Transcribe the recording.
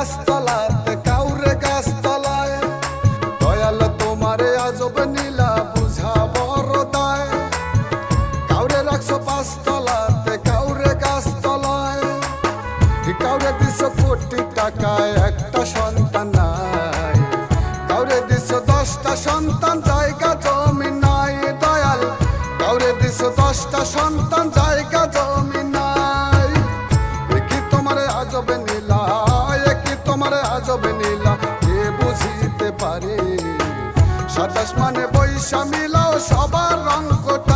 গাছতলাতে কাউরে গাছতলায় দয়াল তোমারে আজব নীলা বুঝা বড় দায় কাউরে রাখছো পাঁচতলাতে কাউরে গাছতলায় কাউরে দিছো কোটি টাকায় একটা সন্তান নাই কাউরে দিছো 10টা সন্তান জায়গা জমি নাই দয়াল কাউরে দিছো 10টা সন্তান জায়গা জমি নাই কি তোমারে আজব নীলা কি তোমারে আজব নীলা কে বুঝিতে পারে 27 মানে বৈশা মিলাও সবাই